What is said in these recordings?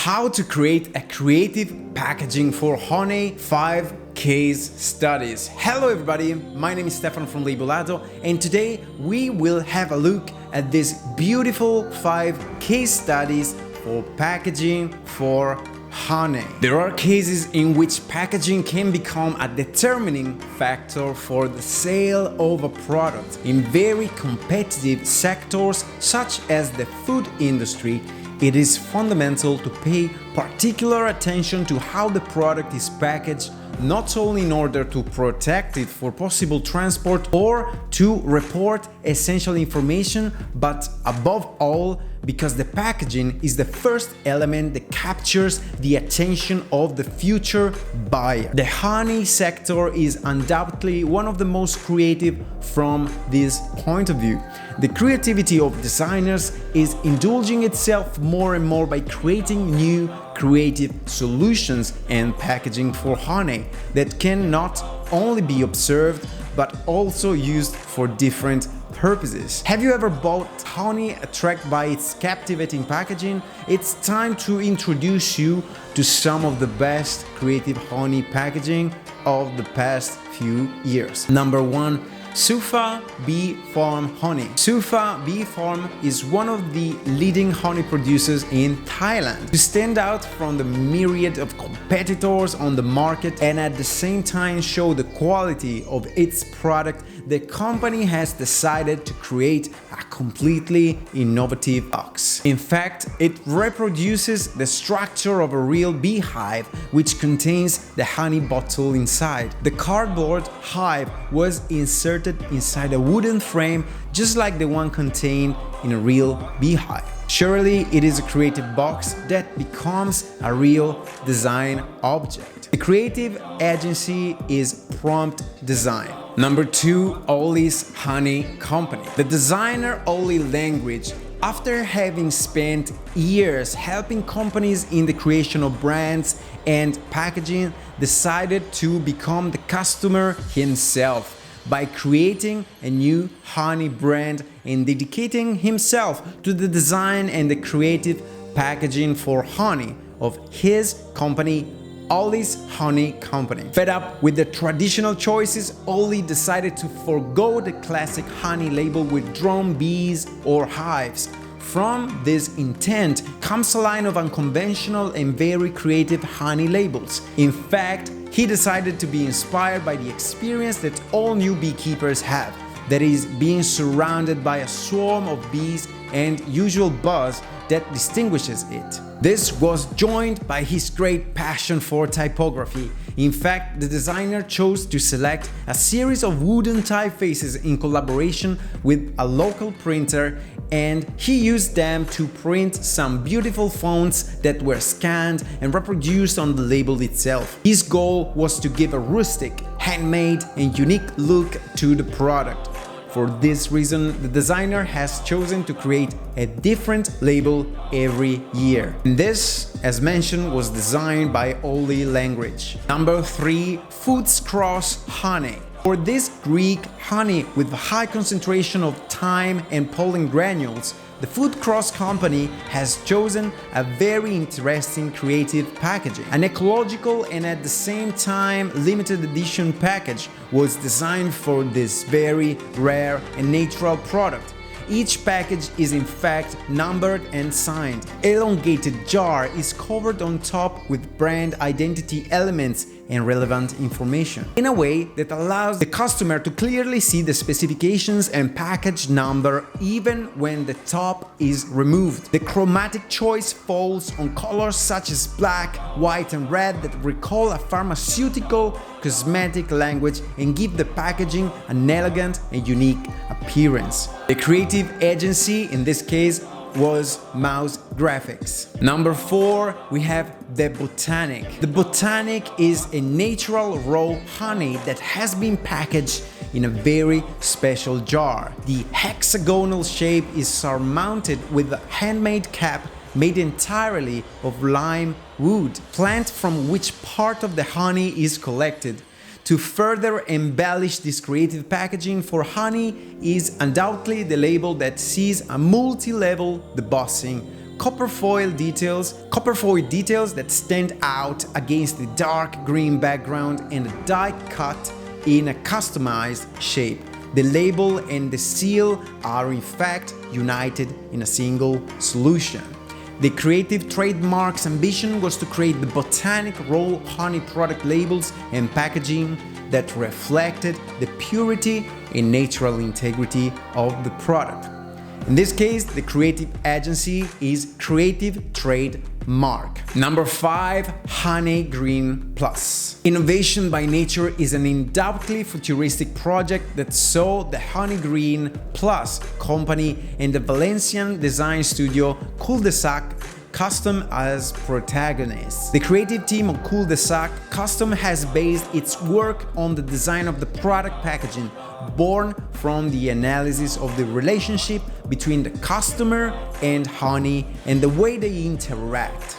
How to create a creative packaging for honey, 5 case studies. Hello everybody, my name is Stefan from Labelato, and today we will have a look at these beautiful 5 case studies for packaging for honey. There are cases in which packaging can become a determining factor for the sale of a product. In very competitive sectors such as the food industry, it is fundamental to pay particular attention to how the product is packaged, not only in order to protect it for possible transport or to report essential information, but above all, because the packaging is the first element that captures the attention of the future buyer. The honey sector is undoubtedly one of the most creative from this point of view. The creativity of designers is indulging itself more and more by creating new creative solutions and packaging for honey that can not only be observed but also used for different purposes. Have you ever bought honey attracted by its captivating packaging? It's time to introduce you to some of the best creative honey packaging of the past few years. Number 1, Sufa Bee Farm honey. Sufa Bee Farm is one of the leading honey producers in Thailand. To stand out from the myriad of competitors on the market and at the same time show the quality of its product, the company has decided to create a completely innovative box. In fact, it reproduces the structure of a real beehive, which contains the honey bottle inside. The cardboard hive was inserted inside a wooden frame, just like the one contained in a real beehive. Surely it is a creative box that becomes a real design object. The creative agency is Prompt Design. Number 2, Ollie's Honey Company. The designer Ollie Language, after having spent years helping companies in the creation of brands and packaging, decided to become the customer himself by creating a new honey brand and dedicating himself to the design and the creative packaging for honey of his company, Ollie's Honey Company. Fed up with the traditional choices, Ollie decided to forego the classic honey label with drone bees or hives. From this intent comes a line of unconventional and very creative honey labels. In fact, he decided to be inspired by the experience that all new beekeepers have, that is, being surrounded by a swarm of bees and usual buzz that distinguishes it. This was joined by his great passion for typography. In fact, the designer chose to select a series of wooden typefaces in collaboration with a local printer, and he used them to print some beautiful fonts that were scanned and reproduced on the label itself. His goal was to give a rustic, handmade, and unique look to the product. For this reason, the designer has chosen to create a different label every year. And this, as mentioned, was designed by Ollie Language. Number 3, Foods Cross Honey. For this Greek honey with a high concentration of thyme and pollen granules, the Food Cross Company has chosen a very interesting creative packaging. An ecological and at the same time limited edition package was designed for this very rare and natural product. Each package is in fact numbered and signed. Elongated jar is covered on top with brand identity elements and relevant information in a way that allows the customer to clearly see the specifications and package number even when the top is removed. The chromatic choice falls on colors such as black, white and red that recall a pharmaceutical cosmetic language and give the packaging an elegant and unique appearance. The creative agency in this case was Mouse Graphics. Number 4, we have the Botanic. The Botanic is a natural raw honey that has been packaged in a very special jar. The hexagonal shape is surmounted with a handmade cap made entirely of lime wood, plant from which part of the honey is collected. To further embellish this creative packaging for honey is undoubtedly the label that sees a multi-level debossing, copper foil details that stand out against the dark green background and a die cut in a customized shape. The label and the seal are in fact united in a single solution. The creative trademark's ambition was to create the Botanic raw honey product labels and packaging that reflected the purity and natural integrity of the product. In this case, the creative agency is Creative Trademark. Number 5, Honey Green Plus. Innovation by Nature is an undoubtedly futuristic project that saw the Honey Green Plus company and the Valencian design studio Cul-de-Sac Custom as protagonists. The creative team of Cul-de-Sac Custom has based its work on the design of the product packaging, born from the analysis of the relationship between the customer and honey and the way they interact.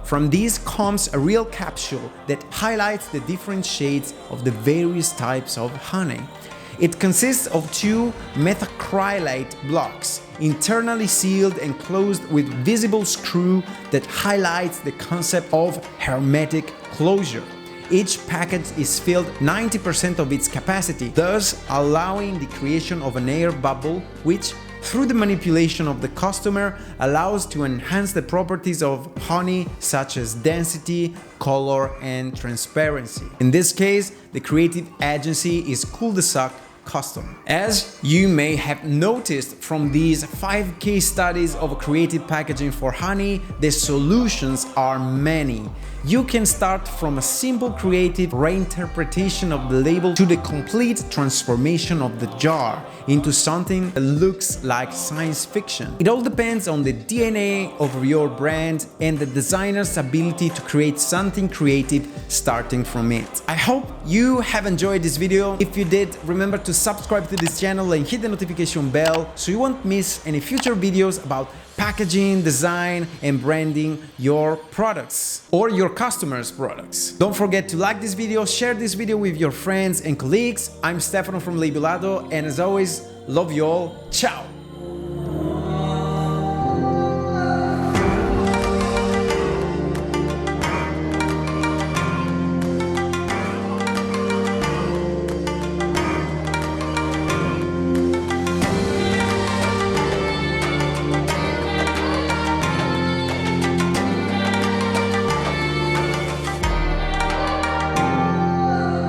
From this comes a real capsule that highlights the different shades of the various types of honey. It consists of 2 methacrylate blocks, internally sealed and closed with visible screw that highlights the concept of hermetic closure. Each package is filled 90% of its capacity, thus allowing the creation of an air bubble which, through the manipulation of the customer, allows to enhance the properties of honey such as density, color, and transparency. In this case, the creative agency is Cul-de-Sac Custom. As you may have noticed from these 5 case studies of creative packaging for honey, the solutions are many. You can start from a simple creative reinterpretation of the label to the complete transformation of the jar into something that looks like science fiction. It all depends on the DNA of your brand and the designer's ability to create something creative starting from it. I hope you have enjoyed this video. If you did, remember to subscribe to this channel and hit the notification bell so you won't miss any future videos about packaging, design, and branding your products or your customers' products. Don't forget to like this video, share this video with your friends and colleagues. I'm Stefano from Labelado, and as always, love you all. Ciao!